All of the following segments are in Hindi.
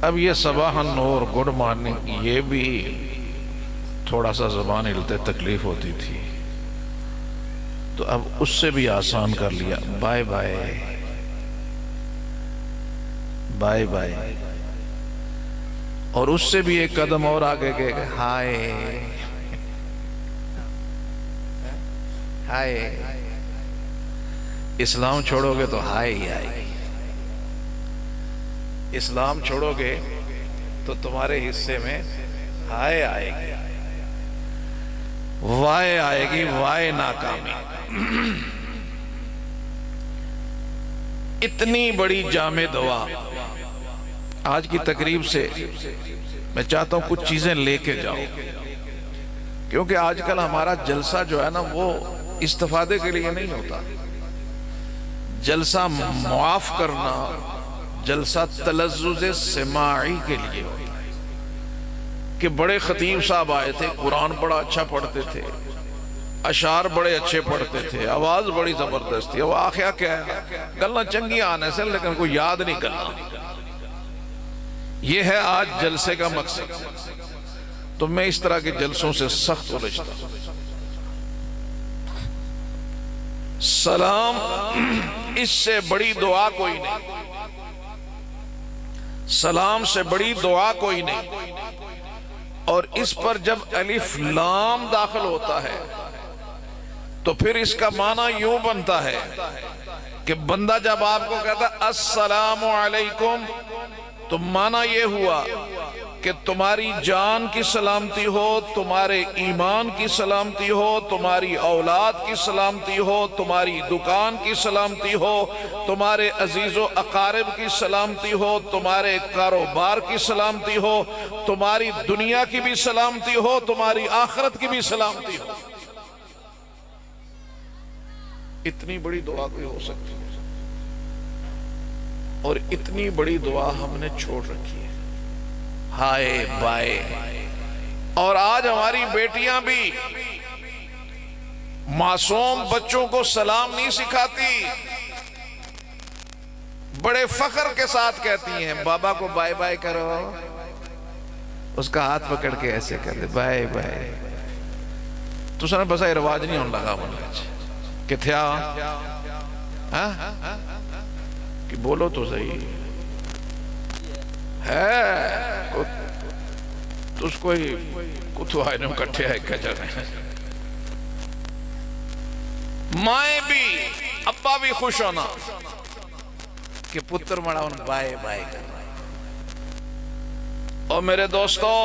अब ये सबाह नूर, गुड मॉर्निंग, ये भी थोड़ा सा ज़बान हिलते तकलीफ होती थी, तो अब उससे भी आसान कर लिया, बाय बाय बाय बाय। और उससे भी एक कदम और आगे गए, हाय हाय। इस्लाम छोड़ोगे तो हाय ही आएगी, इस्लाम छोड़ोगे तो तुम्हारे हिस्से में हाय आएगी, वाय आएगी, वाय नाकामी। इतनी बड़ी जामे दुआ आज की तकरीब से मैं चाहता हूं कुछ चीजें लेके जाओ, क्योंकि आजकल हमारा जलसा जो है ना वो इस्तिफादे के लिए नहीं होता। जलसा मुआफ करना, जलसा तलज़्ज़ुज़ सिमाई के लिए होता है कि बड़े खतीब साहब आए थे, कुरान बड़ा अच्छा पढ़ते थे, अशार बड़े अच्छे पढ़ते थे, आवाज बड़ी जबरदस्त थी। अब आखिया क्या है, गलना चंगी आने से, लेकिन कोई याद नहीं करना। यह है आज जलसे का मकसद। तो मैं इस तरह के जलसों से सख्त उलझता हूं। सलाम, इससे बड़ी दुआ कोई नहीं, सलाम से बड़ी दुआ कोई नहीं। और इस पर जब अलिफ लाम दाखिल होता है तो फिर इसका माना यूं बनता है कि बंदा जब आपको कहता है अस्सलामु अलैकुम, तो माना यह हुआ कि तुम्हारी जान की सलामती हो, तुम्हारे ईमान की सलामती हो, तुम्हारी औलाद की सलामती हो, तुम्हारी दुकान की सलामती हो, तुम्हारे अजीजो अकारिब की सलामती हो, तुम्हारे कारोबार की सलामती हो, तुम्हारी दुनिया की भी सलामती हो, तुम्हारी आखिरत की भी सलामती हो। इतनी बड़ी दुआ कोई हो सकती है, और इतनी बड़ी दुआ हमने छोड़ रखी है, हाय बाय। और आज हमारी बेटियां भी मासूम बच्चों को सलाम नहीं सिखाती, बड़े फख्र के साथ कहती हैं बाबा को बाय बाय करो, उसका हाथ पकड़ के ऐसे कर दे बाय बाय। तो उसने बस रिवाज नहीं होने लगा मुझे कि थे कि बोलो तो सही है, तो उसको ही कुथुआए ने इकट्ठे है कचर में। माए भी अब्बा भी खुश होना कि पुत्र मड़ा उन बाय बाय कर रहा है। और मेरे दोस्तों,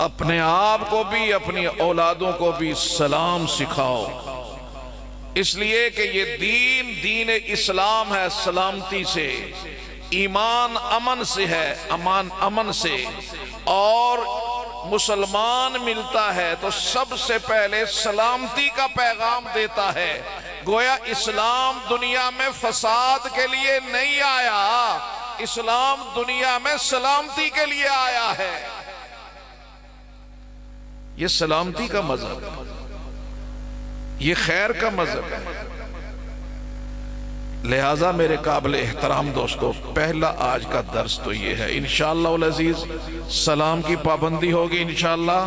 अपने आप को भी अपनी औलादों को भी सलाम सिखाओ, इसलिए कि ये दीन इस्लाम है, सलामती से, ईमान अमन से है, अमान अमन से। और मुसलमान मिलता है तो सबसे पहले सलामती का पैगाम देता है। गोया इस्लाम दुनिया में फसाद के लिए नहीं आया, इस्लाम दुनिया में सलामती के लिए आया है। ये सलामती का मजहब है, ये खैर का मजहब है। लिहाजा मेरे काबिल एहतराम दोस्तों, पहला आज का दर्स तो ये है, इंशाअल्लाह अज़ीज सलाम की पाबंदी होगी इंशाअल्लाह।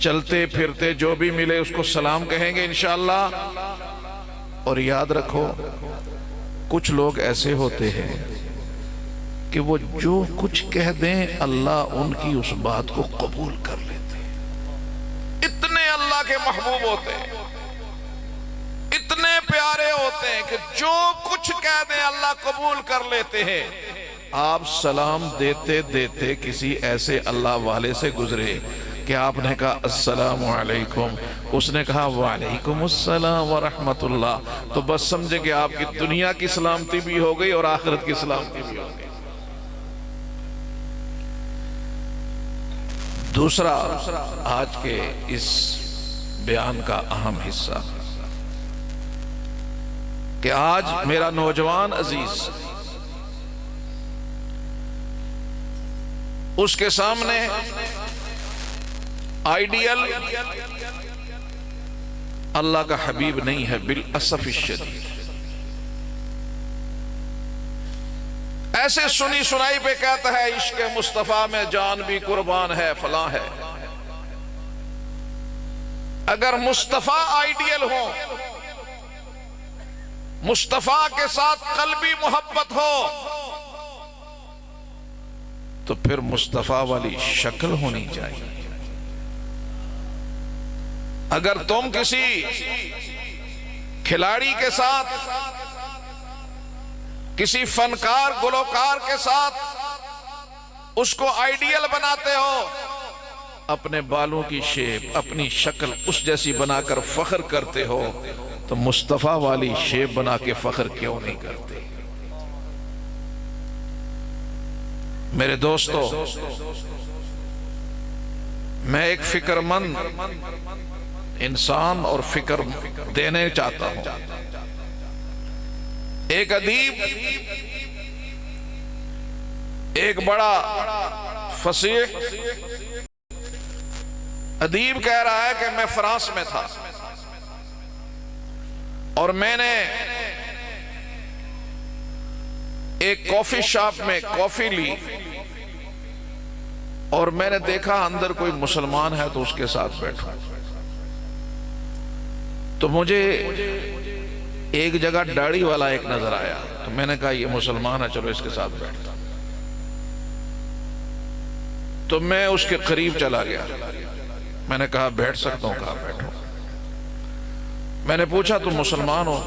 चलते फिरते जो भी मिले उसको सलाम कहेंगे इंशाअल्लाह। और याद रखो, कुछ लोग ऐसे होते हैं कि वो जो कुछ कह दें अल्लाह उनकी उस बात को कबूल कर लेते हैं। इतने अल्लाह के महबूब होते हैं, इतने प्यारे होते हैं कि जो कुछ कह दें अल्लाह कबूल कर लेते हैं। आप सलाम देते देते किसी ऐसे अल्लाह वाले से गुजरे कि आपने कहा अस्सलामु अलैकुम, उसने कहा वालेकुम अस्सलाम व रहमतुल्लाह, तो बस समझे कि आपकी दुनिया की सलामती भी हो गई और आखिरत की सलामती भी हो गई। दूसरा, आज के इस बयान का अहम हिस्सा कि आज मेरा नौजवान अजीज उसके सामने आइडियल अल्लाह का हबीब नहीं है, बिल असफ शदीद। ऐसे सुनी सुनाई पे कहता है इश्क मुस्तफा में जान भी कुर्बान है, फलां है। अगर मुस्तफा आइडियल हो, मुस्तफा के साथ कल्बी मोहब्बत हो, तो फिर मुस्तफा वाली शक्ल होनी चाहिए। अगर तुम किसी खिलाड़ी के साथ, किसी फनकार गुलकार के साथ उसको आइडियल बनाते हो, अपने बालों की शेप, अपनी शक्ल उस जैसी बनाकर फख्र करते हो, तो मुस्तफा वाली शेप बना के फख्र क्यों नहीं करते? मेरे दोस्तों, मैं एक फिक्रमंद इंसान और फिक्र देने चाहता हूं। एक अदीब, एक बड़ा फसीह अदीब कह रहा है कि मैं फ्रांस में था और मैंने एक कॉफी शॉप में कॉफी ली और मैंने देखा अंदर कोई मुसलमान है तो उसके साथ बैठा। तो मुझे एक जगह दाढ़ी वाला एक नजर आया, तो मैंने कहा ये मुसलमान है, चलो इसके साथ बैठता। तो मैं उसके करीब चला गया, मैंने कहा बैठ सकता हूं? कहा बैठो। मैंने पूछा तुम मुसलमान हो?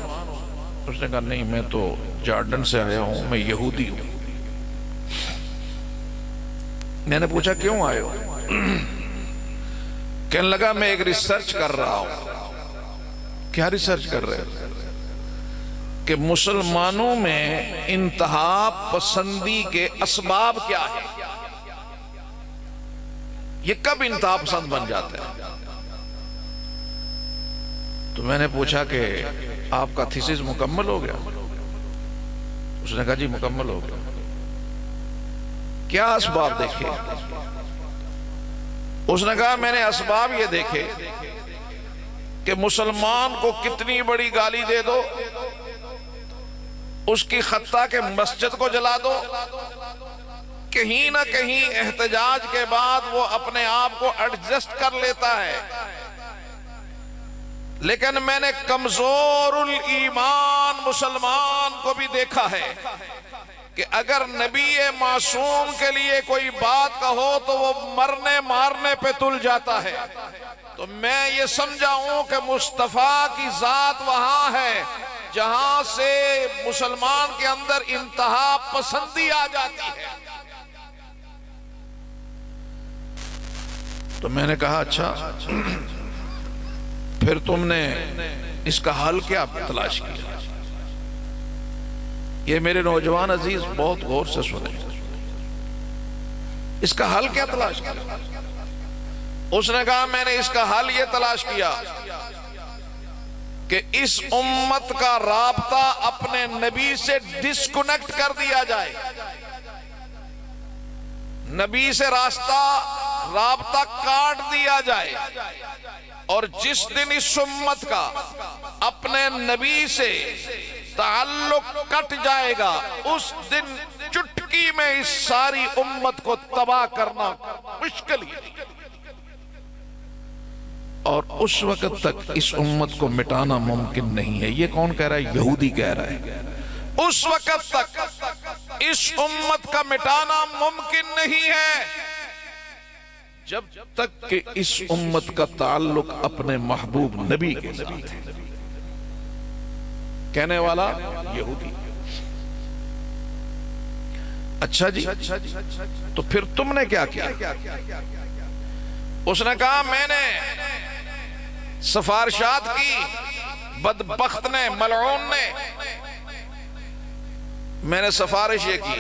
उसने कहा नहीं, मैं तो जॉर्डन से आया हूं, मैं यहूदी हूं। मैंने पूछा क्यों आए हो? कहने लगा मैं एक रिसर्च कर रहा हूं। क्या रिसर्च कर रहे हो? कि मुसलमानों में इंतहा पसंदी के असबाब क्या है, ये कब इंतहा पसंद बन जाता है? तो मैंने पूछा कि आपका थीसिस मुकम्मल हो गया? उसने कहा जी मुकम्मल हो गया। क्या असबाब देखे? उसने कहा मैंने असबाब ये देखे कि मुसलमान को कितनी बड़ी गाली दे दो, उसकी खत्ता के मस्जिद को जला दो, कहीं ना कहीं एहतजाज के बाद वो अपने आप को एडजस्ट कर लेता है। लेकिन मैंने कमजोरुल ईमान मुसलमान को भी देखा है कि अगर नबी मासूम के लिए कोई बात कहो तो वो मरने मारने पे तुल जाता है। तो मैं ये समझाऊं कि मुस्तफा की जात वहां है जहां से मुसलमान के अंदर इंतहा पसंदी आ जाती है। तो मैंने कहा अच्छा, फिर तुमने इसका हल क्या तलाश किया? ये मेरे नौजवान अजीज बहुत गौर से सुने, इसका हल क्या तलाश किया? उसने कहा मैंने इसका हल ये तलाश किया कि इस उम्मत का राब्ता अपने नबी से डिस्कनेक्ट कर दिया जाए। नबी से राब्ता काट दिया जाए, और जिस दिन इस उम्मत का अपने नबी से ताल्लुक कट जाएगा, उस दिन चुटकी में इस सारी उम्मत को तबाह करना मुश्किल है। और उस वक्त तक इस उम्मत को मिटाना मुमकिन नहीं है। ये कौन कह रहा है? यहूदी कह रहा है। उस वक्त तक इस उम्मत का मिटाना मुमकिन नहीं है जब तक कि इस उम्मत का ताल्लुक अपने महबूब नबी के साथ है। कहने वाला यहूदी। अच्छा जी, तो फिर तुमने क्या किया? उसने कहा मैंने सिफारिशात की, बदबख्त ने, मलऊन ने, मैंने सिफारिश ये की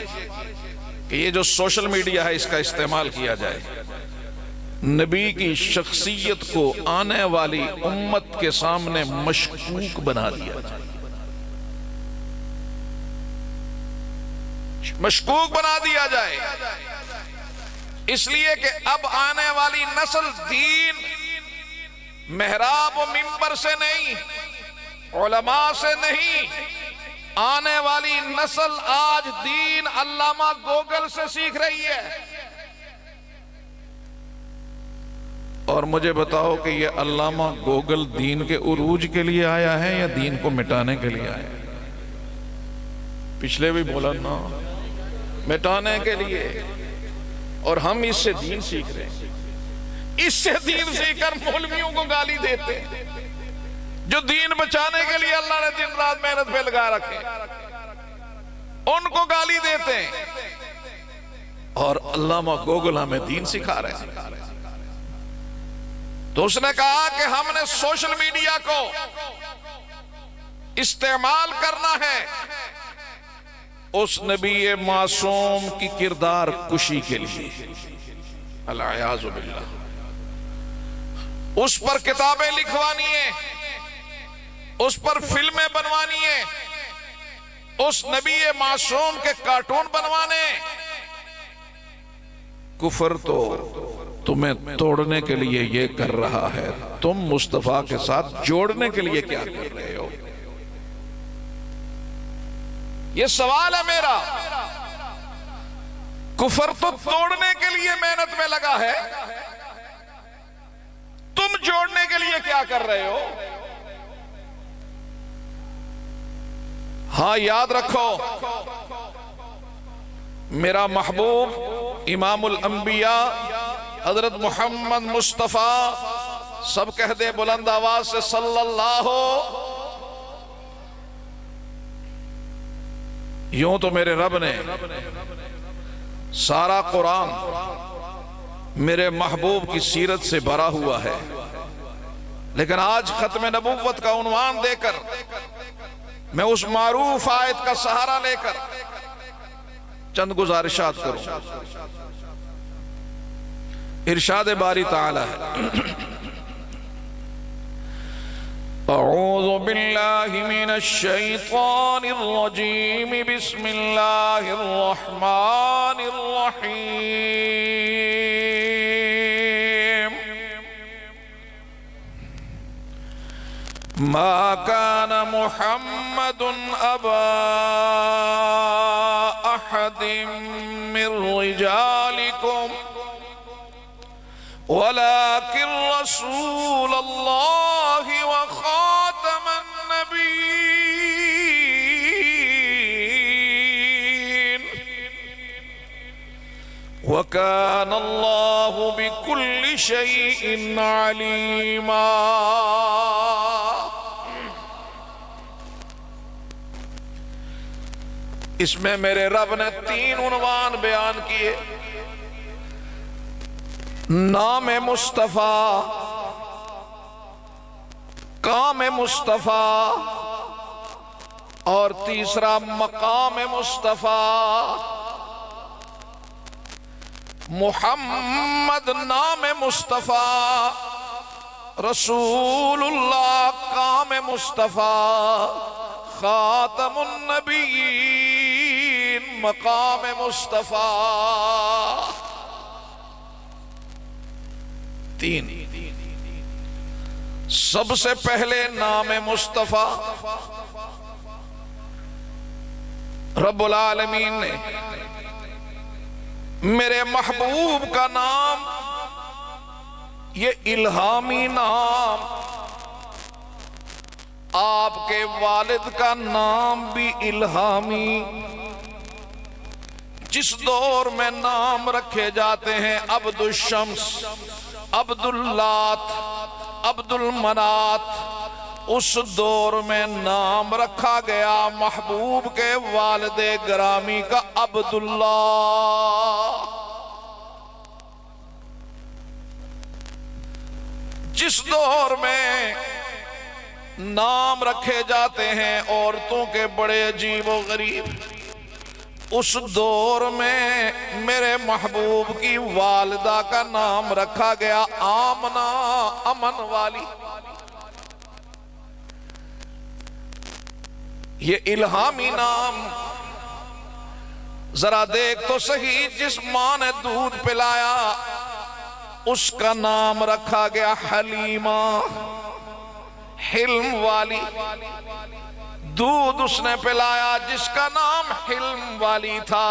कि ये जो सोशल मीडिया है इसका इस्तेमाल किया जाए, नबी की शख्सियत को आने वाली उम्मत के सामने मशकूक बना दिया जाए, मशकूक बना दिया जाए। इसलिए कि अब आने वाली नस्ल दीन मेहराब व मिंबर से नहीं, उलमा से नहीं, आने वाली नस्ल आज दीन अल्लामा गोगल से सीख रही है। और मुझे बताओ कि ये अल्लामा गोगल दीन के उरूज के लिए आया है या दीन को मिटाने के लिए आया है? पिछले भी बोला ना, मिटाने के लिए। और हम इससे दीन सीख रहे हैं। इससे दीन सीखकर मौलवियों को गाली देते हैं जो दीन बचाने के लिए अल्लाह ने दिन रात मेहनत पे लगा रखे, उनको गाली देते हैं। और अल्लामा गोगल हमें दीन सिखा रहे हैं। तो उसने कहा कि हमने सोशल मीडिया को इस्तेमाल करना है उस नबी मासूम की किरदार कुशी के लिए, अल-अयाज़ु बिल्लाह। उस पर किताबें लिखवानी है, उस पर फिल्में बनवानी है, उस नबी मासूम के कार्टून बनवाने। कुफर तो तुम्हें तोड़ने के लिए ये कर रहा है, तुम मुस्तफा के साथ जोड़ने के लिए क्या कर रहे हो? ये सवाल है मेरा। कुफर तो तोड़ने के लिए मेहनत में लगा है, तुम जोड़ने के लिए क्या कर रहे हो? हाँ, याद रखो, मेरा महबूब इमामुल अंबिया हजरत मोहम्मद मुस्तफा, सब कह दे बुलंद आवाज से सल्लल्लाहु। यूं तो मेरे रब ने सारा कुरान मेरे महबूब की सीरत से भरा हुआ है, लेकिन आज खत्म नबुव्वत का उन्वान देकर मैं उस मारूफ आयत का सहारा लेकर चंद गुजारिशात करूं। इरशाद बारी ताला है, अऊज़ु बिल्लाहि मिनश शैतानिर रजीम, बिस्मिल्लाहिर रहमानिर रहीम। मा कान मुहम्मदुन अबा अहदिम मिर रिजालिकुम वलाकिन रसूलल्लाहि व खातमन नबीय्यीन व कान अल्लाहु बिकुल्लि शैइन अलीमा। इसमें मेरे रब ने 3 उन्वान बयान किए, नाम मुस्तफा, काम मुस्तफा और तीसरा मकाम मुस्तफा। मुहम्मद नाम मुस्तफा, रसूलुल्लाह काम मुस्तफा, खातमुन नबीय्यीन मकाम मुस्तफा। 3। सबसे पहले नाम मुस्तफा, रब्बुल आलमीन ने मेरे महबूब का नाम, ये इल्हामी नाम, आपके वालिद का नाम भी इल्हामी। जिस दौर में नाम रखे जाते हैं अब्दुल शम्स, अब्दुल लात, अब्दुल मनात, उस दौर में नाम रखा गया महबूब के वालिदे ग्रामी का अब्दुल्लाह। जिस दौर में नाम रखे जाते हैं औरतों के बड़े अजीब व गरीब, उस दौर में मेरे महबूब की वालिदा का नाम रखा गया आमना, अमन वाली। ये इल्हामी नाम जरा देख तो सही, जिस मां ने दूध पिलाया उसका नाम रखा गया हलीमा, हिल्म वाली। दूध उसने पिलाया जिसका नाम हिल्म वाली था।